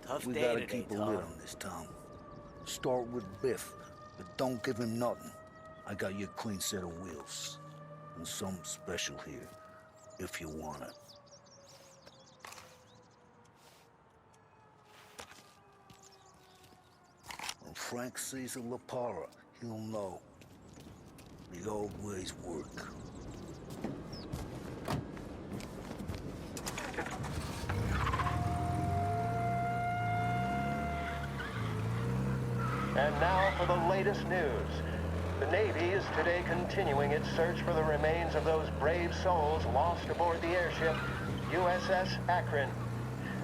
Tough We day gotta today, keep a Tom. lid on this town. Start with Biff, but don't give him nothing. I got you a clean set of wheels. And something special here, if you want it. When Frank sees a La Parra, he'll know. The old ways work. And now for the latest news. The Navy is today continuing its search for the remains of those brave souls lost aboard the airship USS Akron.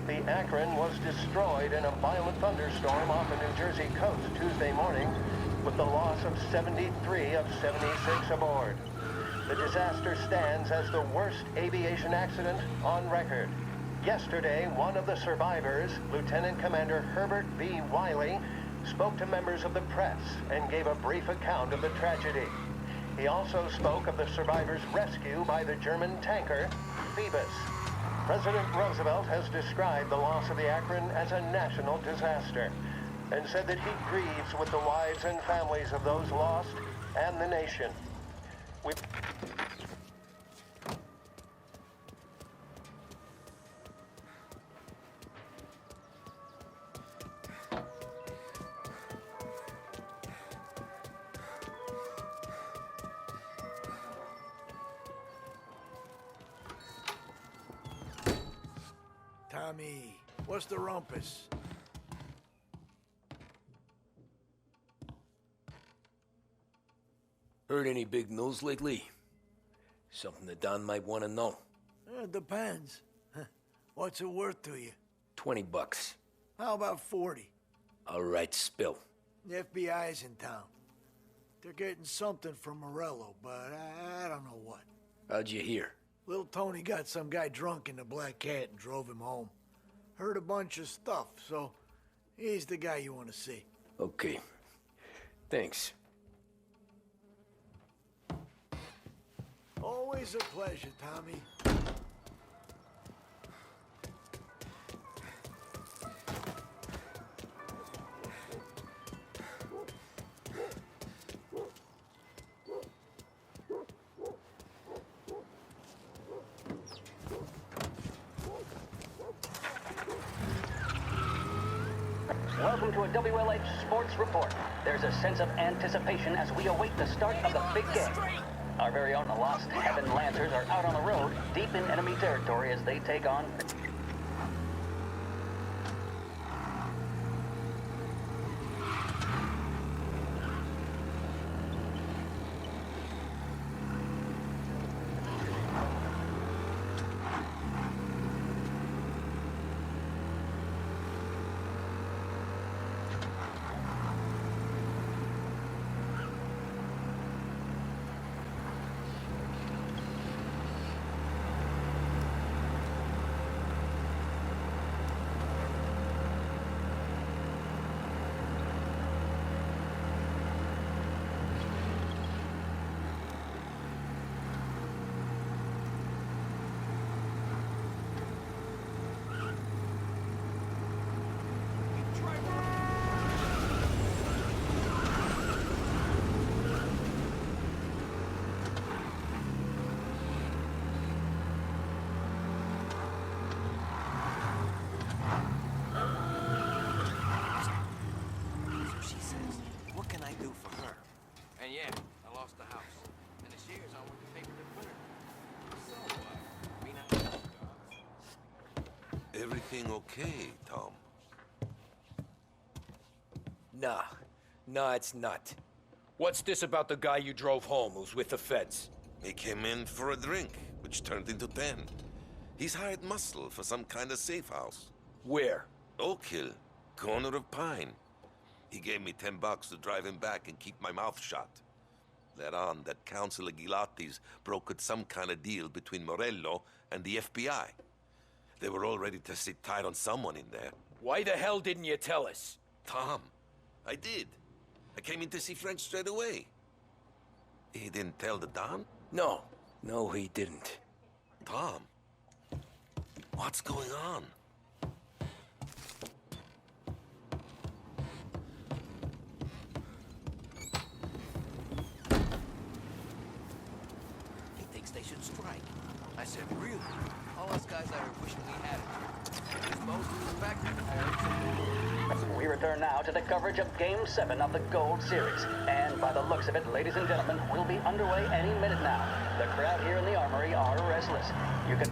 The Akron was destroyed in a violent thunderstorm off the New Jersey coast Tuesday morning, with the loss of 73 of 76 aboard. The disaster stands as the worst aviation accident on record. Yesterday, one of the survivors, Lieutenant Commander Herbert B. Wiley, spoke to members of the press and gave a brief account of the tragedy. He also spoke of the survivors' rescue by the German tanker, Phoebus. President Roosevelt has described the loss of the Akron as a national disaster and said that he grieves with the wives and families of those lost and the nation. Tommy, what's the rumpus? Heard any big news lately? Something that Don might want to know. Depends. What's it worth to you? $20. How about 40? All right, spill. The FBI's in town. They're getting something from Morello, but I don't know what. How'd you hear? Little Tony got some guy drunk in the Black Cat and drove him home. Heard a bunch of stuff, so he's the guy you want to see. Okay. Thanks. Always a pleasure, Tommy. Welcome to a WLH Sports Report. There's a sense of anticipation as we await the start of the big game. Our very own Lost Heaven Lancers are out on the road, deep in enemy territory as they take on... Everything okay, Tom? Nah, it's not. What's this about the guy you drove home who's with the feds? He came in for a drink, which turned into 10. He's hired muscle for some kind of safe house. Where? Oak Hill, corner of Pine. He gave me $10 to drive him back and keep my mouth shut. Later on, that Councilor Gilatti's brokered some kind of deal between Morello and the FBI. They were all ready to sit tight on someone in there. Why the hell didn't you tell us? Tom, I did. I came in to see Frank straight away. He didn't tell the Don? No, he didn't. Tom, what's going on? impressive, really. All us guys are wishing we had it. It's most respect. We return now to the coverage of Game 7 of the Gold Series. And by the looks of it, ladies and gentlemen, we'll be underway any minute now. The crowd here in the Armory are restless. You can...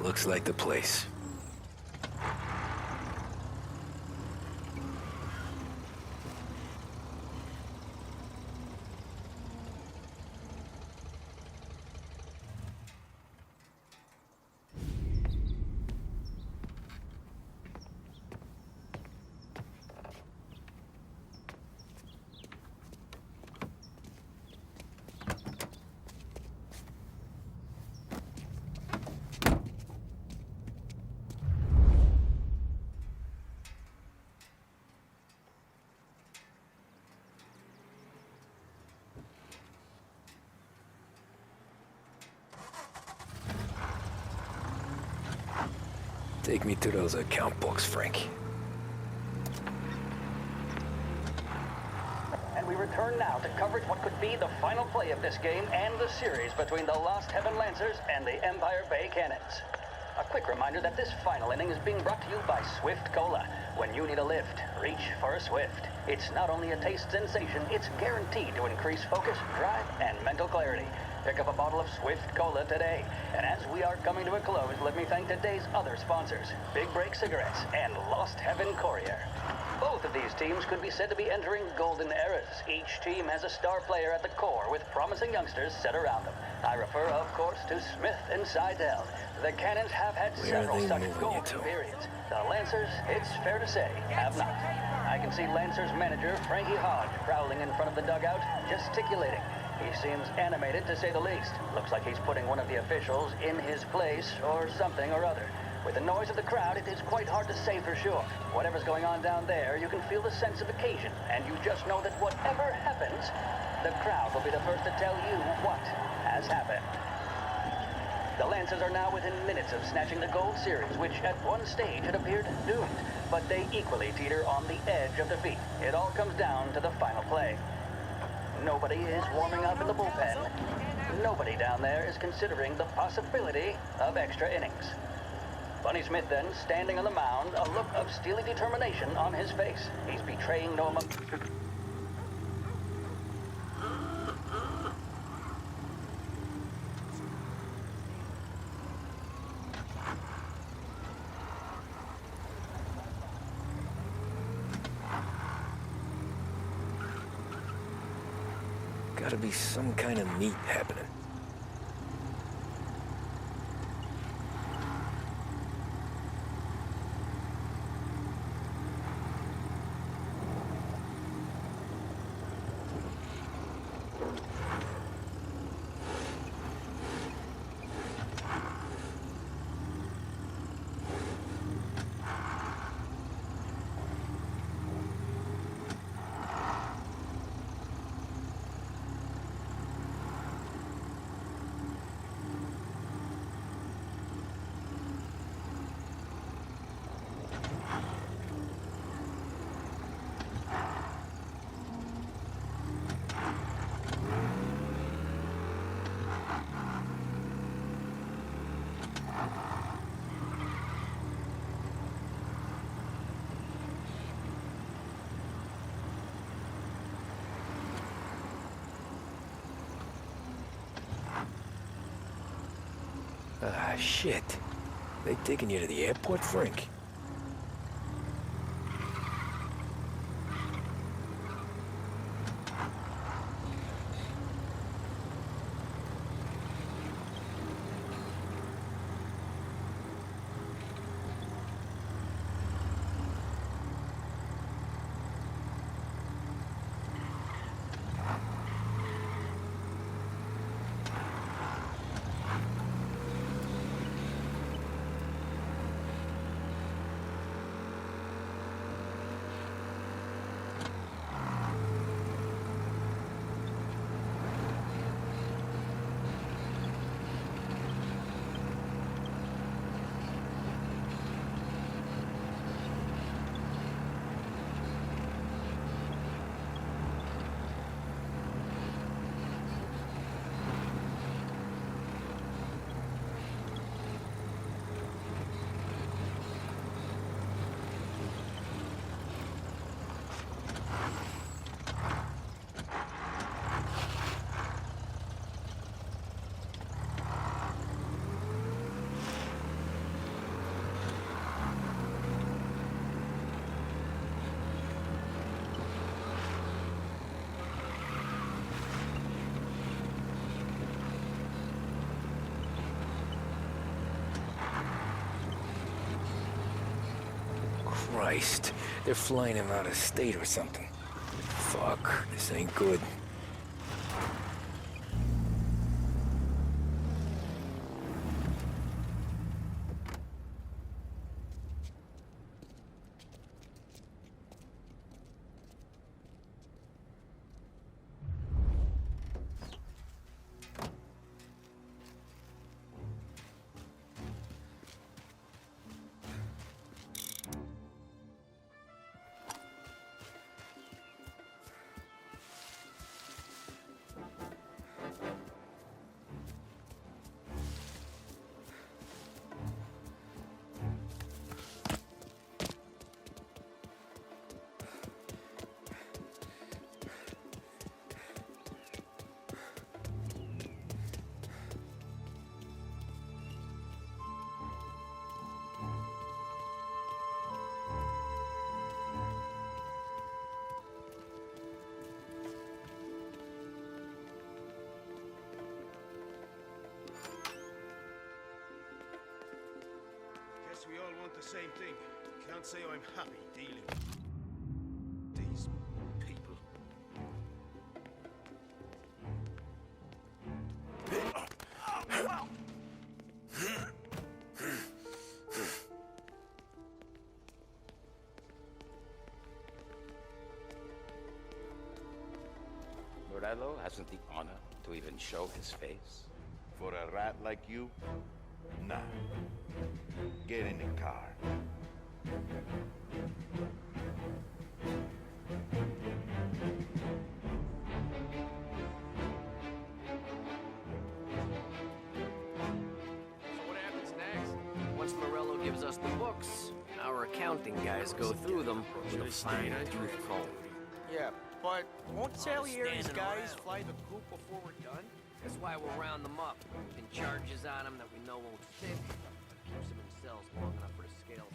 Looks like the place. Take me to those account books, Frank. And we return now to coverage what could be the final play of this game and the series between the Lost Heaven Lancers and the Empire Bay Cannons. A quick reminder that this final inning is being brought to you by Swift Cola. When you need a lift, reach for a Swift. It's not only a taste sensation, it's guaranteed to increase focus, drive, and mental clarity. Pick up a bottle of Swift Cola today. And as we are coming to a close, let me thank today's other sponsors, Big Break Cigarettes and Lost Heaven Courier. Both of these teams could be said to be entering golden eras. Each team has a star player at the core with promising youngsters set around them. I refer, of course, to Smith and Seidel. The Cannons have had several such golden periods. The Lancers, it's fair to say, have not. I can see Lancers manager Frankie Hodge prowling in front of the dugout, gesticulating. He seems animated, to say the least. Looks like he's putting one of the officials in his place, or something or other. With the noise of the crowd, it is quite hard to say for sure. Whatever's going on down there, you can feel the sense of occasion, and you just know that whatever happens, the crowd will be the first to tell you what has happened. The Lancers are now within minutes of snatching the Gold Series, which at one stage had appeared doomed, but they equally teeter on the edge of defeat. It all comes down to the final play. Nobody is warming up in the bullpen. Nobody down there is considering the possibility of extra innings. Bunny Smith then, standing on the mound, a look of steely determination on his face. He's betraying no emotion. Gotta be some kind of meat happening. Ah, shit. They taking you to the airport, Frank? Christ, they're flying him out of state or something. Fuck, this ain't good. We all want the same thing. Can't say I'm happy dealing with these people. Morello hasn't the honor to even show his face. For a rat like you? Nah. Get in the car. So what happens next? Once Morello gives us the books, our accounting guys go through them with a fine-tooth comb. Yeah, but won't Salieri's guys fly the coop before we're done? That's why we'll round them up, pin charges on them that we know won't stick, but keeps them in cells long enough for the scales.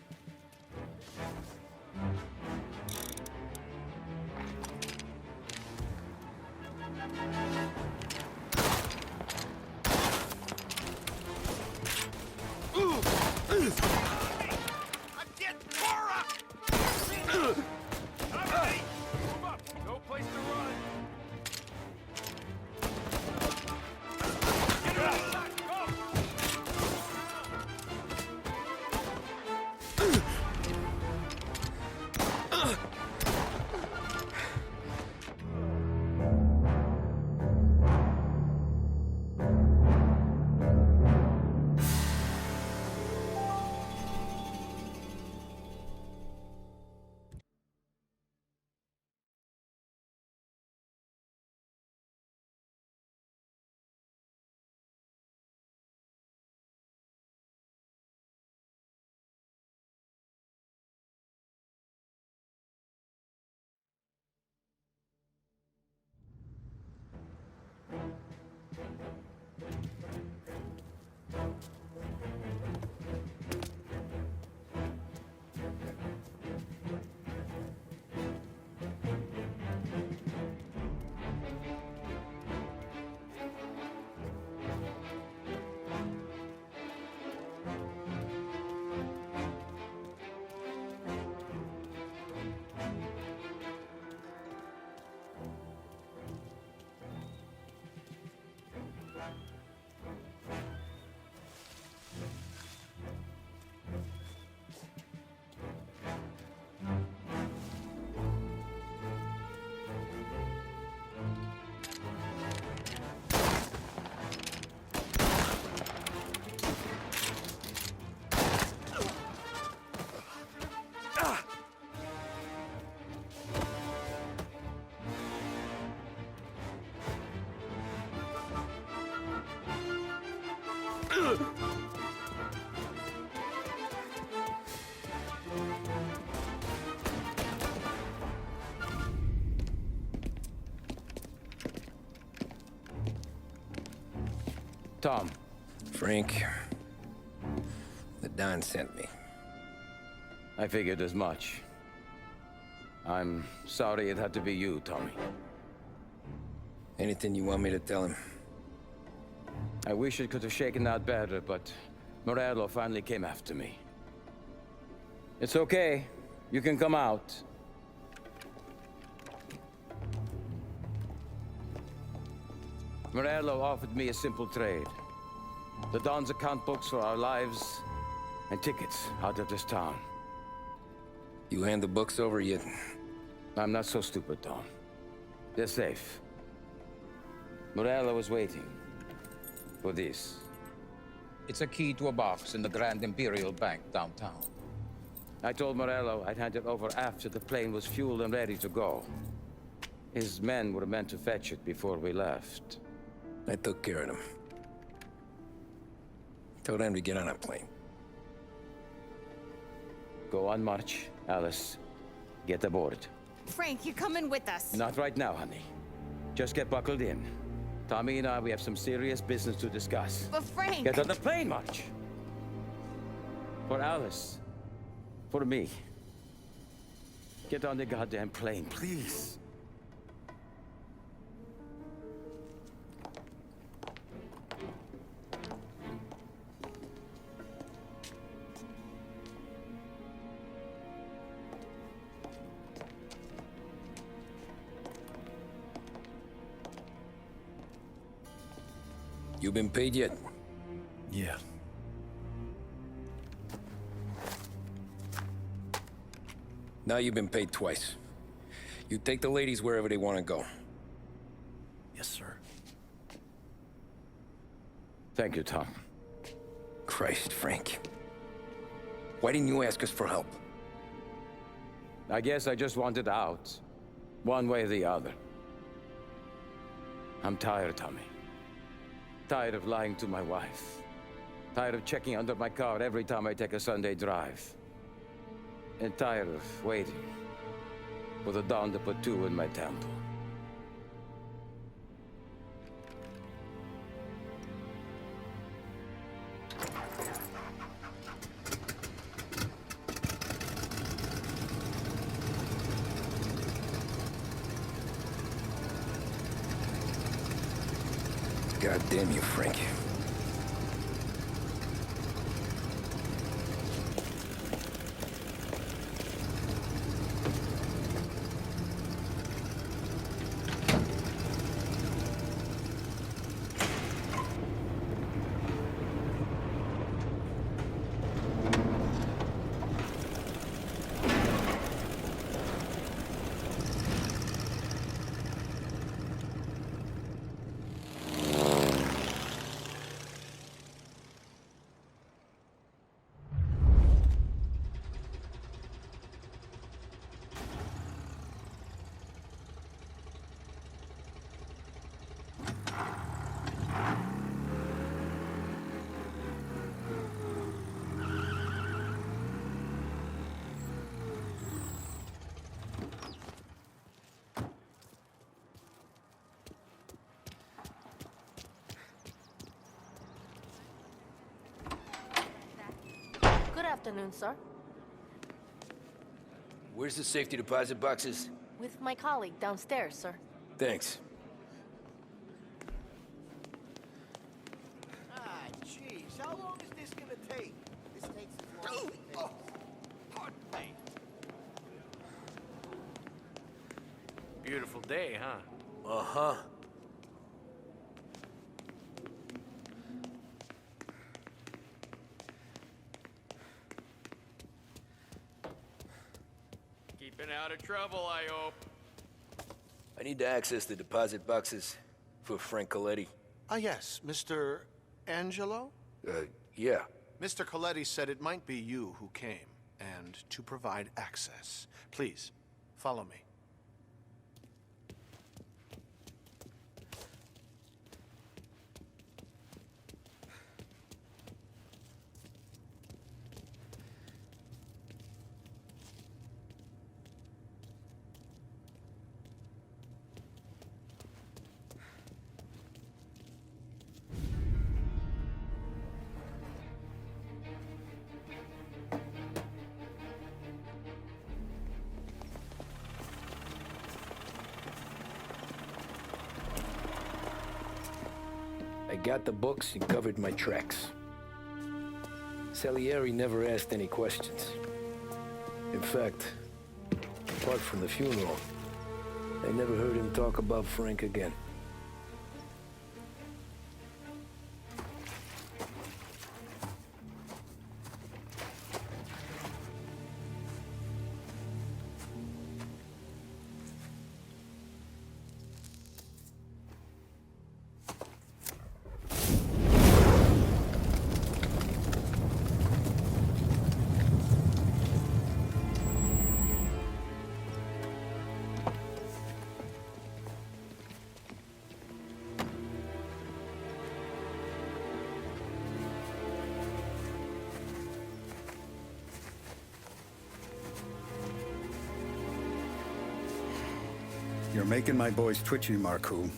Tom. Frank. The Don sent me. I figured as much. I'm sorry it had to be you, Tommy. Anything you want me to tell him? I wish it could have shaken out better, but Morello finally came after me. It's okay. You can come out. Morello offered me a simple trade. The Don's account books for our lives and tickets out of this town. You hand the books over yet? I'm not so stupid, Tom. They're safe. Morello was waiting for this. It's a key to a box in the Grand Imperial Bank downtown. I told Morello I'd hand it over after the plane was fueled and ready to go. His men were meant to fetch it before we left. I took care of them. Told them to get on a plane. Go on, march, Alice. Get aboard. Frank, you're coming with us. Not right now, honey. Just get buckled in. Tommy and I, we have some serious business to discuss. But Frank... Get on the plane, March! For Alice. For me. Get on the goddamn plane, please. You been paid yet? Yeah. Now you've been paid twice. You take the ladies wherever they want to go. Yes, sir. Thank you, Tom. Christ, Frank. Why didn't you ask us for help? I guess I just wanted out. One way or the other. I'm tired, Tommy. Tired of lying to my wife. Tired of checking under my car every time I take a Sunday drive. And tired of waiting for the dawn to put two in my temple. God damn you, Frank. Good afternoon, sir. Where's the safety deposit boxes? With my colleague downstairs, sir. Thanks. Ah, jeez. How long is this gonna take? This takes as long as it takes. Pardon me. Beautiful day, huh? Uh-huh. Keeping out of trouble, I hope. I need to access the deposit boxes for Frank Coletti. Ah, yes, Mr. Angelo? Yeah. Mr. Coletti said it might be you who came, and to provide access. Please, follow me. got the books and covered my tracks. Salieri never asked any questions. In fact, apart from the funeral, I never heard him talk about Frank again. You're making my boys twitchy, Marcoux.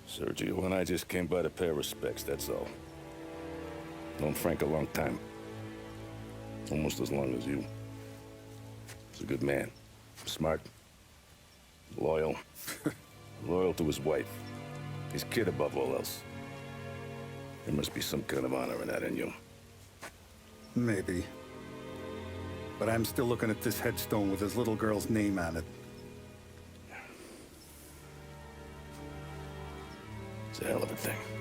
Sergio and I just came by to pay respects, that's all. Known Frank a long time. Almost as long as you. He's a good man. Smart. Loyal. Loyal to his wife. His kid above all else. There must be some kind of honor in that in you. Maybe. But I'm still looking at this headstone with his little girl's name on it. It's a hell of a thing.